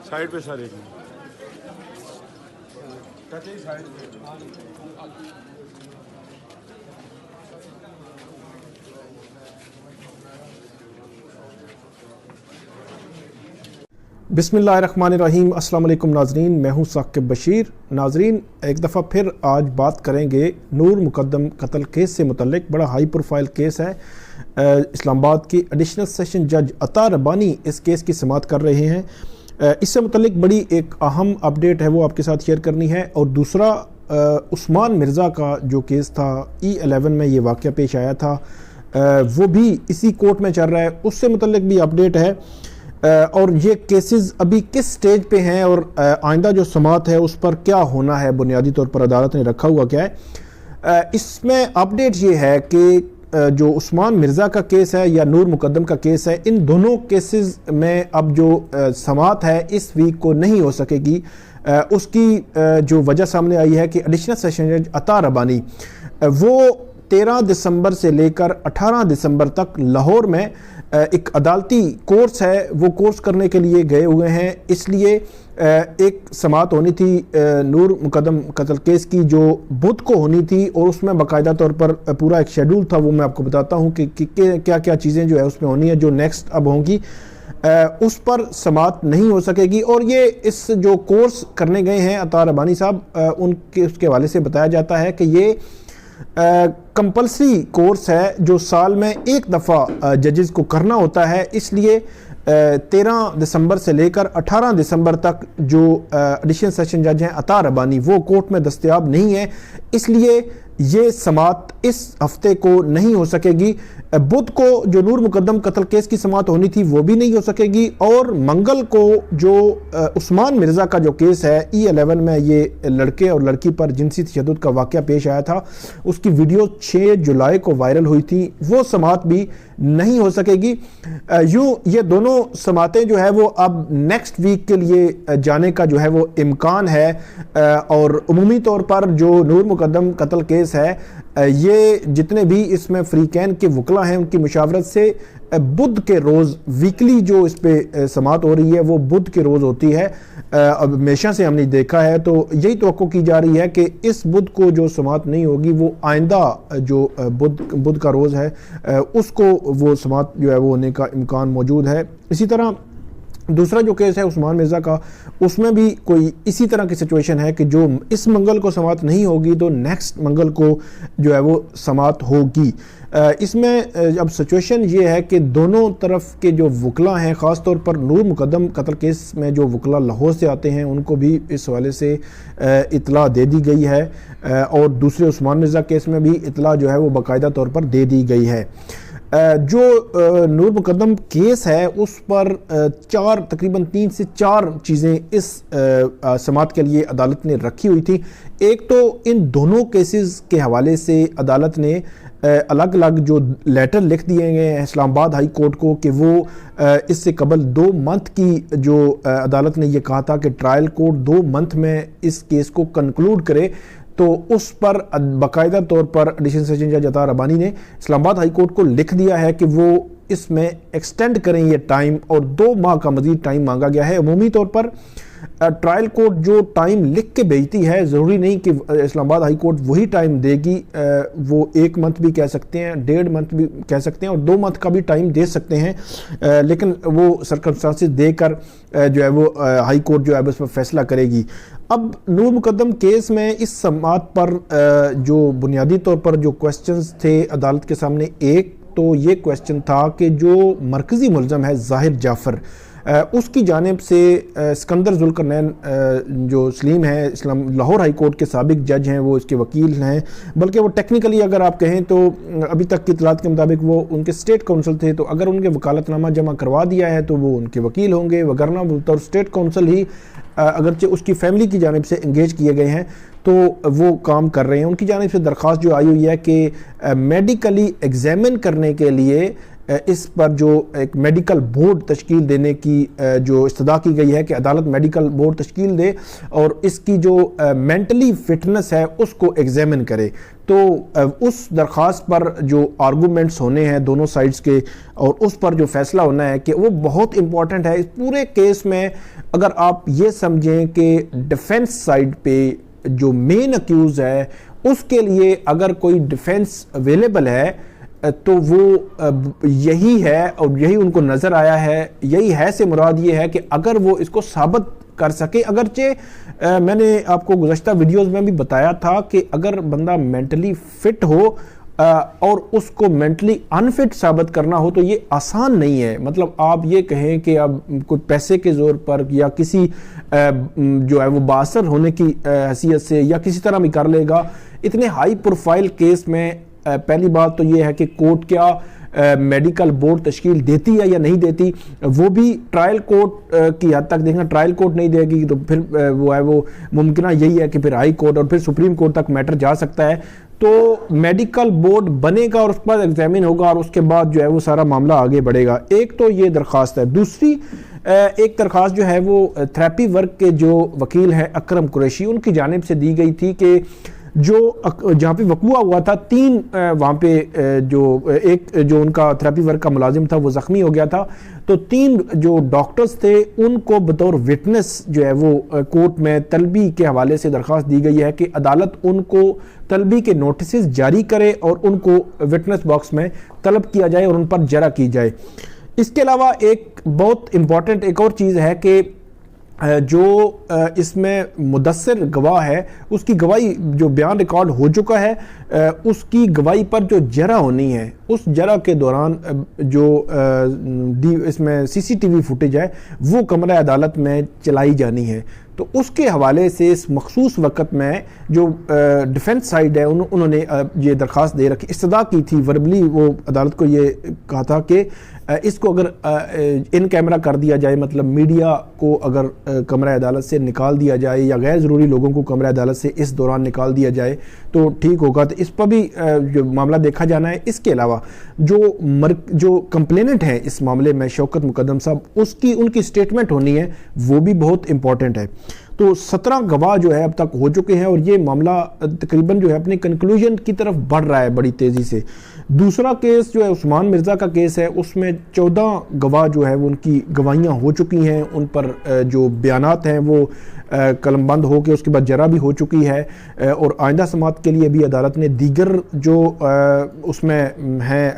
Side पे sir एक side बिस्मिल्लाहिर्रहमानिर्रहीम। अस्सलाम वालेकुम नाजरीन, मैं हूं साकिब बशीर। नाजरीन, एक दफ़ा फिर आज बात करेंगे नूर मुकद्दम कत्ल केस से मुतल्लिक। बड़ा हाई प्रोफाइल केस है। इस्लामाबाद की एडिशनल सेशन जज अता रब्बानी इस केस की समाअत कर रहे हैं। इससे मुतल्लिक बड़ी एक अहम अपडेट है, वो आपके साथ शेयर करनी है। और दूसरा, उस्मान मिर्ज़ा का जो केस था E11 में ये वाक़या पेश आया था, वो भी इसी कोर्ट में चल रहा है, उससे मुतल्लिक भी अपडेट है। और ये केसेस अभी किस स्टेज पे हैं और आइंदा जो समाअत है उस पर क्या होना है, बुनियादी तौर पर अदालत ने रखा हुआ क्या है। इसमें अपडेट ये है कि जो उस्मान मिर्ज़ा का केस है या नूर मुकद्दम का केस है, इन दोनों केसेस में अब जो समाअत है इस वीक को नहीं हो सकेगी। उसकी जो वजह सामने आई है कि एडिशनल सेशन जज अता रब्बानी वो 13 दिसंबर से लेकर 18 दिसंबर तक लाहौर में एक अदालती कोर्स है, वो कोर्स करने के लिए गए हुए हैं। इसलिए एक समाअत होनी थी नूर मुकद्दम कत्ल केस की, जो बुध को होनी थी, और उसमें बाकायदा तौर पर पूरा एक शेड्यूल था। वो मैं आपको बताता हूँ कि क्या क्या चीज़ें जो है उसमें होनी है, जो नेक्स्ट अब होंगी। उस पर समाअत नहीं हो सकेगी। और ये इस जो कोर्स करने गए हैं अता रब्बानी साहब, उसके हवाले से बताया जाता है कि ये कंपल्सरी कोर्स है जो साल में एक दफ़ा जजेस को करना होता है। इसलिए 13 दिसंबर से लेकर 18 दिसंबर तक जो एडिशनल सेशन जज हैं अता रब्बानी, वो कोर्ट में दस्तयाब नहीं है। इसलिए ये समाअत इस हफ्ते को नहीं हो सकेगी। बुध को जो नूर मुकद्दम कत्ल केस की समाअत होनी थी वो भी नहीं हो सकेगी। और मंगल को जो उस्मान मिर्ज़ा का जो केस है E11 में, ये लड़के और लड़की पर जिनसी तशद्दुद का वाक़या पेश आया था, उसकी वीडियो 6 जुलाई को वायरल हुई थी, वो समाअत भी नहीं हो सकेगी। यूँ ये दोनों समाअतें जो है वो अब नेक्स्ट वीक के लिए जाने का जो है वो इम्कान है। और उमूमी तौर पर जो नूर मुकद्दम कत्ल केस है, ये जितने भी इसमें फ्रीकैन के वकला हैं उनकी मुशावरत से बुध के रोज़ वीकली जो इस पे समाअत हो रही है वो बुध के रोज़ होती है। अब हमेशा से हमने देखा है, तो यही तवक्को की जा रही है कि इस बुध को जो समाअत नहीं होगी वो आइंदा जो बुध का रोज़ है उसको वो समाअत जो है वो होने का इम्कान मौजूद है। इसी तरह दूसरा जो केस है उस्मान मिर्ज़ा का, उसमें भी कोई इसी तरह की सिचुएशन है कि जो इस मंगल को समाअत नहीं होगी तो नेक्स्ट मंगल को जो है वो समाअत होगी। इसमें अब सिचुएशन ये है कि दोनों तरफ के जो वकला हैं, ख़ास तौर पर नूर मुकद्दम कत्ल केस में जो वकला लाहौर से आते हैं उनको भी इस हवाले से इतला दे दी गई है, और दूसरे उस्मान मिर्ज़ा केस में भी इतला जो है वो बाकायदा तौर पर दे दी गई है। जो नूर मुकद्दम केस है उस पर तकरीबन 3 से 4 चीज़ें इस समाअत के लिए अदालत ने रखी हुई थी। एक तो इन दोनों केसेस के हवाले से अदालत ने अलग अलग जो लेटर लिख दिए गए हैं इस्लामाबाद हाई कोर्ट को कि वो इससे कबल 2 मंथ की जो अदालत ने ये कहा था कि ट्रायल कोर्ट 2 मंथ में इस केस को कंक्लूड करे, तो उस पर बाकायदा तौर पर एडिशनल सेशन जज अता रब्बानी ने इस्लामाबाद हाई कोर्ट को लिख दिया है कि वो इसमें एक्सटेंड करें ये टाइम, और 2 माह का मज़ीद टाइम मांगा गया है। अमूमी तौर पर ट्रायल कोर्ट जो टाइम लिख के भेजती है, ज़रूरी नहीं कि इस्लामाबाद हाई कोर्ट वही टाइम देगी। वो 1 मंथ भी कह सकते हैं, 1.5 मंथ भी कह सकते हैं, और 2 मंथ का भी टाइम दे सकते हैं। लेकिन वो सर्कमस्टांसेस देकर जो है वो हाई कोर्ट जो है उस पर फैसला करेगी। अब नूर मुकद्दम केस में इस समाअत पर जो बुनियादी तौर पर जो क्वेश्चंस थे अदालत के सामने, एक तो ये क्वेश्चन था कि जो मरकज़ी मुलज़म है ज़ाहिर जाफ़र, उसकी जानिब से सिकंदर जुल्करनैन जो सलीम है, इस्लाम लाहौर हाई कोर्ट के साबिक जज हैं, वो इसके वकील हैं। बल्कि वो टेक्निकली अगर आप कहें तो अभी तक की इतलात के मुताबिक वो उनके स्टेट काउंसिल थे, तो अगर उनके वकालतनामा जमा करवा दिया है तो वो उनके वकील होंगे, वगरना तो स्टेट काउंसिल ही अगरचे उसकी फैमिली की जानिब से इंगेज किए गए हैं तो वो काम कर रहे हैं। उनकी जानिब से दरख्वास्त जो आई हुई है कि मेडिकली एग्जामिन करने के लिए اس پر جو ایک میڈیکل بورڈ تشکیل دینے کی جو استدعا کی گئی ہے کہ عدالت میڈیکل بورڈ تشکیل دے اور اس کی جو مینٹلی فٹنس ہے اس کو ایگزامن کرے. تو اس درخواست پر جو آرگومنٹس ہونے ہیں دونوں سائڈز کے اور اس پر جو فیصلہ ہونا ہے کہ وہ بہت امپورٹنٹ ہے. اس پورے کیس میں اگر آپ یہ سمجھیں کہ ڈیفنس سائڈ پہ جو مین اکیوز ہے اس کے لیے اگر کوئی ڈیفنس اویلیبل ہے تو وہ یہی ہے اور یہی ان کو نظر آیا ہے. یہی ہے سے مراد یہ ہے کہ اگر وہ اس کو ثابت کر سکے, اگرچہ میں نے آپ کو گزشتہ ویڈیوز میں بھی بتایا تھا کہ اگر بندہ مینٹلی فٹ ہو اور اس کو مینٹلی انفٹ ثابت کرنا ہو تو یہ آسان نہیں ہے. مطلب آپ یہ کہیں کہ اب کوئی پیسے کے زور پر یا کسی جو ہے وہ بااثر ہونے کی حیثیت سے یا کسی طرح بھی کر لے گا. اتنے ہائی پروفائل کیس میں پہلی بات تو یہ ہے کہ کورٹ کیا میڈیکل بورڈ تشکیل دیتی ہے یا نہیں دیتی, وہ بھی ٹرائل کورٹ کی حد تک دیکھنا. ٹرائل کورٹ نہیں دے گی تو پھر وہ ہے وہ ممکنہ یہی ہے کہ پھر ہائی کورٹ اور پھر سپریم کورٹ تک میٹر جا سکتا ہے. تو میڈیکل بورڈ بنے گا اور اس کے بعد ایگزامن ہوگا اور اس کے بعد جو ہے وہ سارا معاملہ آگے بڑھے گا. ایک تو یہ درخواست ہے. دوسری ایک درخواست جو ہے وہ تھراپی ورک کے جو وکیل ہیں اکرم قریشی ان کی جانب سے دی گئی تھی کہ جو جہاں پہ وقوع ہوا تھا 3 وہاں پہ جو ایک جو ان کا تھراپی ورک کا ملازم تھا وہ زخمی ہو گیا تھا, تو 3 جو ڈاکٹرز تھے ان کو بطور وٹنس جو ہے وہ کورٹ میں طلبی کے حوالے سے درخواست دی گئی ہے کہ عدالت ان کو طلبی کے نوٹسز جاری کرے اور ان کو وٹنس باکس میں طلب کیا جائے اور ان پر جرح کی جائے. اس کے علاوہ ایک بہت امپورٹنٹ ایک اور چیز ہے کہ جو اس میں مدثر گواہ ہے اس کی گواہی جو بیان ریکارڈ ہو چکا ہے اس کی گواہی پر جو جرح ہونی ہے اس جرح کے دوران جو اس میں سی سی ٹی وی فوٹیج ہے وہ کمرہ عدالت میں چلائی جانی ہے. تو اس کے حوالے سے اس مخصوص وقت میں جو ڈیفنس سائیڈ ہے انہوں نے یہ درخواست دے رکھی, استدعا کی تھی وربلی. وہ عدالت کو یہ کہا تھا کہ اس کو اگر ان کیمرہ کر دیا جائے, مطلب میڈیا کو اگر کمرہ عدالت سے نکال دیا جائے یا غیر ضروری لوگوں کو کمرہ عدالت سے اس دوران نکال دیا جائے تو ٹھیک ہوگا. تو اس پر بھی جو معاملہ دیکھا جانا ہے. اس کے علاوہ جو کمپلیننٹ ہیں اس معاملے میں شوکت مقدم صاحب ان کی سٹیٹمنٹ ہونی ہے وہ بھی بہت امپورٹنٹ ہے. تو 17 گواہ جو ہے اب تک ہو چکے ہیں اور یہ معاملہ تقریباً جو ہے اپنے کنکلوژن کی طرف بڑھ رہا ہے بڑی تیزی سے. دوسرا کیس جو ہے عثمان مرزا کا کیس ہے, اس میں 14 گواہ جو ہے وہ ان کی گواہیاں ہو چکی ہیں, ان پر جو بیانات ہیں وہ قلم بند ہو کے اس کے بعد جرح بھی ہو چکی ہے اور آئندہ سماعت کے لیے بھی عدالت نے دیگر جو اس میں ہیں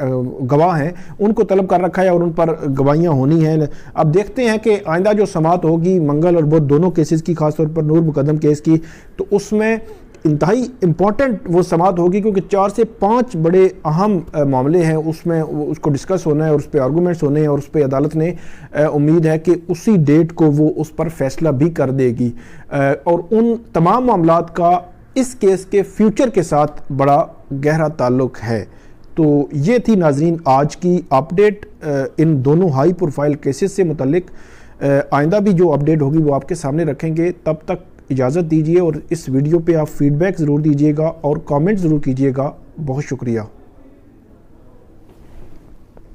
گواہ ہیں ان کو طلب کر رکھا ہے اور ان پر گواہیاں ہونی ہیں. اب دیکھتے ہیں کہ آئندہ جو سماعت ہوگی منگل اور بدھ دونوں کیسز کی, خاص طور پر نور مقدم کیس کی, تو اس میں انتہائی امپورٹنٹ وہ سماعت ہوگی کیونکہ 4 سے 5 بڑے اہم معاملے ہیں اس میں, اس کو ڈسکس ہونا ہے اور اس پہ آرگومنٹس ہونے ہیں اور اس پہ عدالت نے امید ہے کہ اسی ڈیٹ کو وہ اس پر فیصلہ بھی کر دے گی اور ان تمام معاملات کا اس کیس کے فیوچر کے ساتھ بڑا گہرا تعلق ہے. تو یہ تھی ناظرین آج کی اپڈیٹ ان دونوں ہائی پروفائل کیسز سے متعلق. آئندہ بھی جو اپڈیٹ ہوگی وہ آپ کے سامنے رکھیں گے. تب تک اجازت دیجیے اور اس ویڈیو پہ آپ فیڈ بیک ضرور دیجیے گا اور کامنٹ ضرور کیجیے گا. بہت شکریہ.